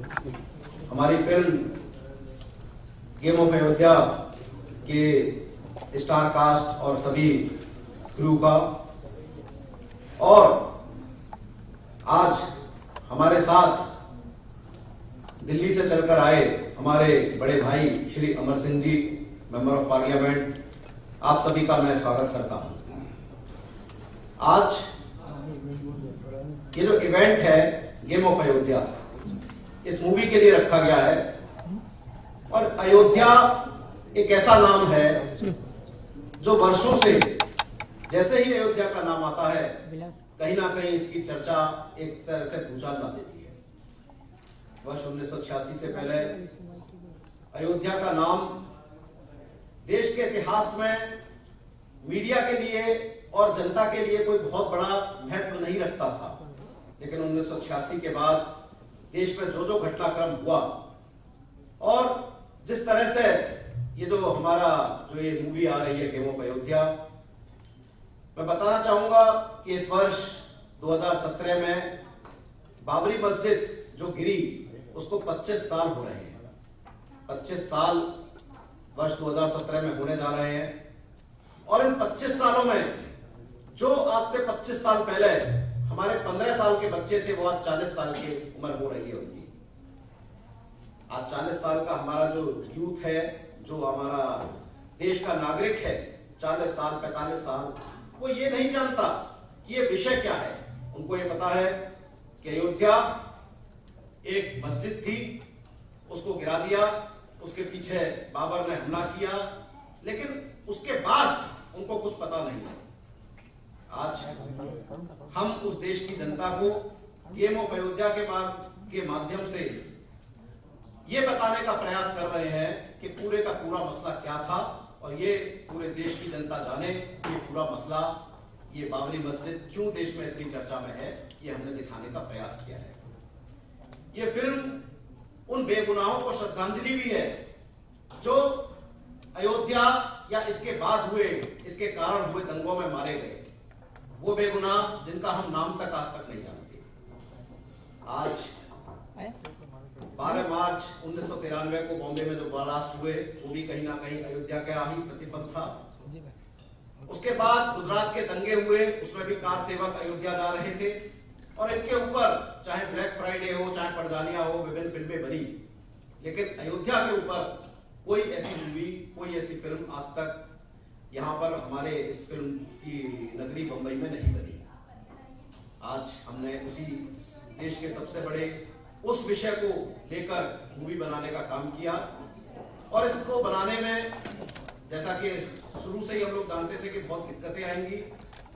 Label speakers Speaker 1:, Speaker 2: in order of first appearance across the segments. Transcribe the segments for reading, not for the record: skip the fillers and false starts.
Speaker 1: हमारी film game of Ayodhya के star cast और सभी क्रू का, और आज हमारे साथ दिल्ली से चलकर आए हमारे बड़े भाई Shri Amar Singh ji, member of parliament, आप सभी का मैं स्वागत करता हूं। आज ये जो इवेंट है गेम ऑफ अयोध्या, इस मूवी के लिए रखा गया है। और अयोध्या एक ऐसा नाम है जो वर्षों से, जैसे ही अयोध्या का नाम आता है, कहीं ना कहीं इसकी चर्चा एक तरह से भूचाल ला देती है। वर्ष 1986 से पहले अयोध्या का नाम देश के इतिहास में मीडिया के लिए और जनता के लिए कोई बहुत बड़ा महत्व नहीं रखता था, लेकिन 1986 के बाद देश में जो जो घटनाक्रम हुआ और जिस तरह से ये जो हमारा जो ये मूवी आ रही है गेम ऑफ अयोध्या, मैं बताना चाहूंगा कि इस वर्ष 2017 में बाबरी मस्जिद जो गिरी उसको 25 साल हो रहे हैं। 25 साल वर्ष 2017 में होने जा रहे हैं। और इन 25 सालों में जो आज से 25 साल पहले हमारे 15 साल के बच्चे थे, वो आज 40 साल की उम्र हो रही है उनकी। आज 40 साल का हमारा जो यूथ है, जो हमारा देश का नागरिक है, 40 साल 45 साल, वो ये नहीं जानता कि ये विषय क्या है। उनको ये पता है कि अयोध्या एक मस्जिद थी, उसको गिरा दिया, उसके पीछे बाबर ने हमला किया, लेकिन उसके बाद उनको कुछ पता नहीं है। आज हम उस देश की जनता को गेम ऑफ अयोध्या के माध्यम से ये बताने का प्रयास कर रहे हैं कि पूरे का पूरा मसला क्या था, और ये पूरे देश की जनता जाने ये पूरा मसला, ये बाबरी मस्जिद क्यों देश में इतनी चर्चा में है, ये हमने दिखाने का प्रयास किया है। ये फिल्म उन बेगुनाहों को श्रद्धांजलि भी है जो अयोध्या या इसके बाद हुए, इसके कारण हुए दंगों में मारे गए, वो बेगुनाह जिनका हम नाम तक आज तक नहीं जानते। आज 12 मार्च 1993 को बॉम्बे में जो ब्लास्ट हुए, वो भी कहीं ना कहीं अयोध्या का ही प्रतिफल था। उसके बाद गुजरात के दंगे हुए, उसमें भी कार सेवक अयोध्या जा रहे थे, और इनके ऊपर चाहे ब्लैक फ्राइडे हो, चाहे पड़जानिया हो, विभिन्न फिल्में बनी, लेकिन अयोध्या के ऊपर कोई ऐसी मूवी, कोई ऐसी फिल्म आज तक यहां पर हमारे इस फिल्म की नगरी बंबई में नहीं बनी। आज हमने उसी देश के सबसे बड़े उस विषय को लेकर मूवी बनाने का काम किया, और इसको बनाने में जैसा कि शुरू से ही हम लोग जानते थे कि बहुत दिक्कतें आएंगी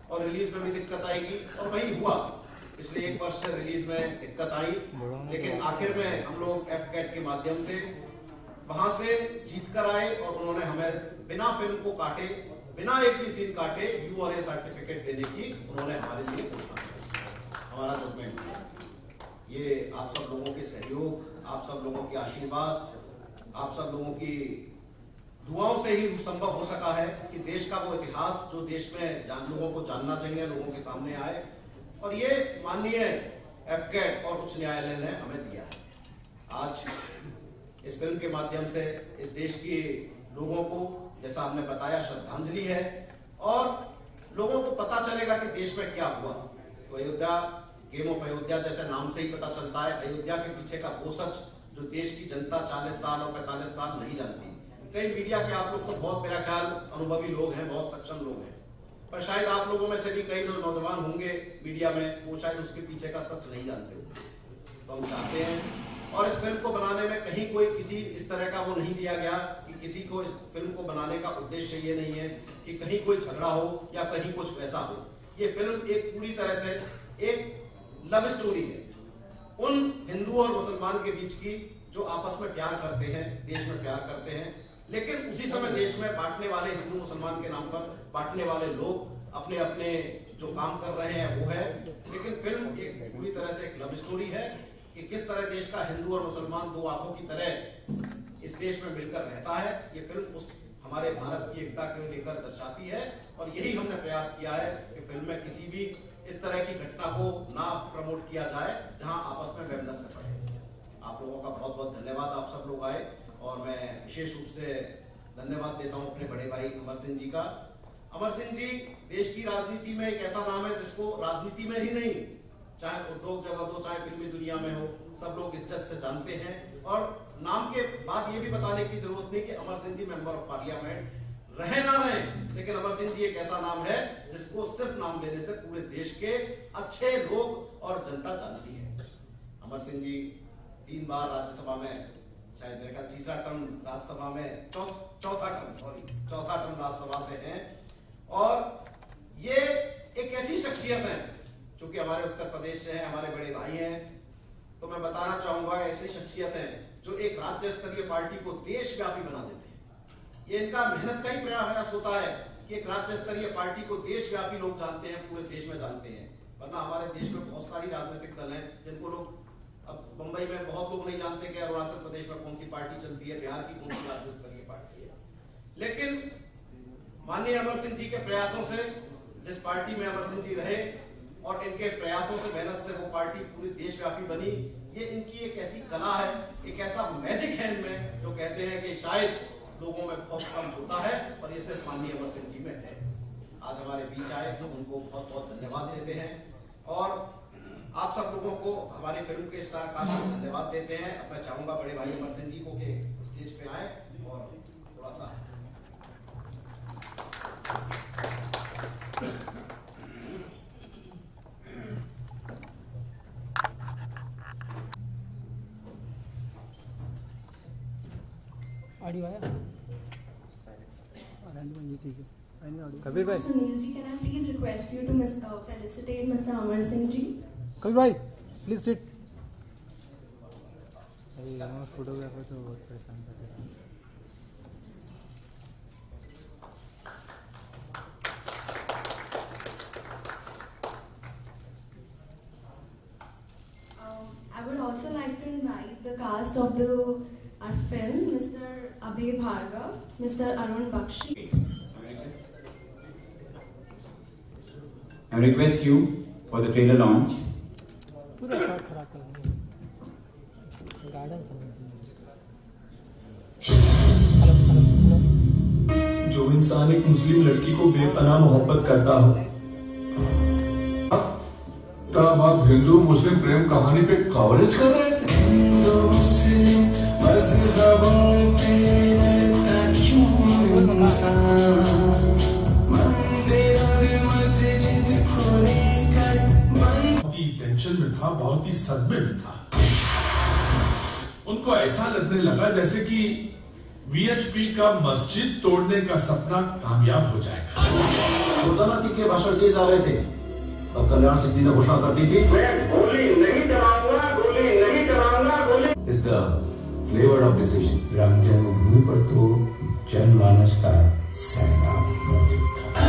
Speaker 1: और रिलीज में भी दिक्कत आएगी, और वही हुआ। इसलिए 1 वर्ष से रिलीज में दिक्कत आई, लेकिन आखिर में हम लोग FCAT के माध्यम से वहां से जीत कर आए, और उन्होंने हमें बिना फिल्म को काटे, बिना एक भी सीन काटे U और A सर्टिफिकेट देने की उन्होंने हमारे लिए घोषणा की। हमारा जजमेंट ये आप सब लोगों के सहयोग, आप सब लोगों के आशीर्वाद, आप सब लोगों की दुआओं से ही संभव हो सका है कि देश का वो इतिहास जो देश में लोगों को जानना चाहिए, लोगों के सामने आए, और ये माननीय FCAT और उच्च न्यायालय ने हमें दिया है। आज इस फिल्म के माध्यम से इस देश के लोगों को, जैसा हमने बताया, श्रद्धांजलि है, और लोगों को पता चलेगा कि देश में क्या हुआ। तो अयोध्या, गेम ऑफ अयोध्या जैसे नाम से ही पता चलता है, अयोध्या के पीछे का वो सच जो देश की जनता 40 साल और 45 साल नहीं जानती। कई मीडिया के आप लोग तो बहुत, मेरा ख्याल, अनुभवी लोग हैं, बहुत सक्षम लोग हैं, पर शायद आप लोगों में से भी कई जो नौजवान होंगे मीडिया में, वो शायद उसके पीछे का सच नहीं जानते होंगे। तो हम चाहते हैं, और इस फिल्म को बनाने में कहीं कोई किसी इस तरह का वो नहीं दिया गया कि किसी को इस फिल्म को बनाने का उद्देश्य ये नहीं है कि कहीं कोई झगड़ा हो या कहीं कुछ वैसा हो। ये फिल्म एक पूरी तरह से एक लव स्टोरी है उन हिंदू और मुसलमान के बीच की, जो आपस में प्यार करते हैं, देश में प्यार करते हैं, लेकिन उसी समय देश में बांटने वाले, हिंदू मुसलमान के नाम पर बांटने वाले लोग अपने अपने जो काम कर रहे हैं वो है। लेकिन फिल्म एक पूरी तरह से एक लव स्टोरी है कि किस तरह देश का हिंदू और मुसलमान दो आंखों की तरह इस देश में मिलकर रहता है। ये फिल्म उस हमारे भारत की एकता को लेकर दर्शाती है, और यही हमने प्रयास किया है कि फिल्म में किसी भी इस तरह की घटना को ना प्रमोट किया जाए जहां आपस में वैमनस्य बढ़े। आप लोगों का बहुत बहुत धन्यवाद, आप सब लोग आए। और मैं विशेष रूप से धन्यवाद देता हूं अपने बड़े भाई अमर सिंह जी का। अमर सिंह जी देश की राजनीति में एक ऐसा नाम है जिसको राजनीति में ही नहीं, चाहे उद्योग जगत हो, चाहे फिल्मी दुनिया में हो, सब लोग इज्जत से जानते हैं। और नाम के बाद ये भी बताने की जरूरत नहीं कि Amar Singh ji member of parliament रहे ना रहे, लेकिन अमर सिंह जी एक ऐसा नाम है जिसको सिर्फ नाम लेने से पूरे देश के अच्छे लोग और जनता जानती है। अमर सिंह जी 3 बार राज्यसभा में, शायद मेरे ख्याल तीसरा टर्म राज्यसभा में, चौथा टर्म राज्यसभा से हैं। और ये एक ऐसी शख्सियत है जो कि हमारे उत्तर प्रदेश से है, हमारे बड़े भाई हैं। तो मैं बताना चाहूंगा, ऐसी शख्सियत है जो एक राज्य स्तरीय पार्टी को देशव्यापी बना देते हैं। ये इनका मेहनत का ही प्रयास होता है कि एक राज्य स्तरीय पार्टी को देशव्यापी लोग जानते हैं, पूरे देश में जानते हैं। वरना हमारे देश में बहुत सारी राजनीतिक दल हैं जिनको लोग, अब मुंबई में बहुत लोग नहीं जानते कि अरुणाचल प्रदेश में कौन सी पार्टी चलती है, बिहार की कौन सी राज्य स्तरीय पार्टी है। लेकिन माननीय अमर सिंह जी के प्रयासों से, जिस पार्टी में अमर सिंह जी रहे और इनके प्रयासों से, मेहनत से वो पार्टी पूरी देशव्यापी बनी। ये इनकी एक ऐसी कला है, एक ऐसा मैजिक है इनमें, जो कहते हैं कि शायद लोगों में बहुत कम होता है और ये सिर्फ माननीय अमर सिंह जी में है। आज हमारे बीच आए, हम उनको बहुत बहुत धन्यवाद देते हैं और आप सब लोगों को, हमारी फिल्म के स्टार कास्ट को धन्यवाद देते हैं। अब मैं चाहूंगा बड़े भाई अमर सिंह जी को के स्टेज पे आए और थोड़ा सा
Speaker 2: ऑडियो आया?
Speaker 3: कबीर भाई,
Speaker 4: Sunil ji, can I please request you to felicitate Mr. Amar Singh ji?
Speaker 3: Kabir भाई प्लीज सिट। फोटोग्राफर तो बहुत परेशान कर रहे हैं।
Speaker 4: I would also like to invite the cast of our film, Mr. Abhay Bhargav, Mr. Arun Bakshi.
Speaker 5: I request you for the trailer launch.
Speaker 2: पूरा shot खराब कर गार्डन
Speaker 6: जो इंसान एक मुस्लिम लड़की को बेपनाह मोहब्बत करता हो, तब आप हिंदू मुस्लिम प्रेम कहानी पे कवरेज कर रहे थे। बहुत ही टेंशन में था, बहुत ही सदमे में था। उनको ऐसा लगने लगा जैसे कि वीएचपी का मस्जिद तोड़ने का सपना कामयाब हो जाएगा।
Speaker 1: रोजाना तीखे भाषण दिए जा रहे थे और कल्याण सिंह जी ने घोषणा कर दी थी, मैं गोली नहीं चलाऊंगा, गोली नहीं चलाऊंगा, गोली।
Speaker 6: Is the flavor of decision। Ram जन्मभूमि पर तो जनमानस का सैलाब मौजूद था।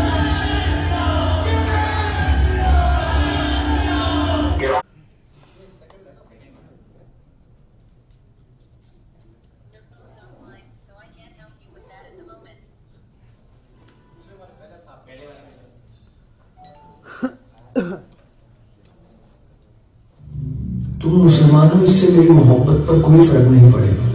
Speaker 6: तुम मुसलमान हो, इससे मेरी मोहब्बत पर कोई फर्क नहीं पड़ेगा।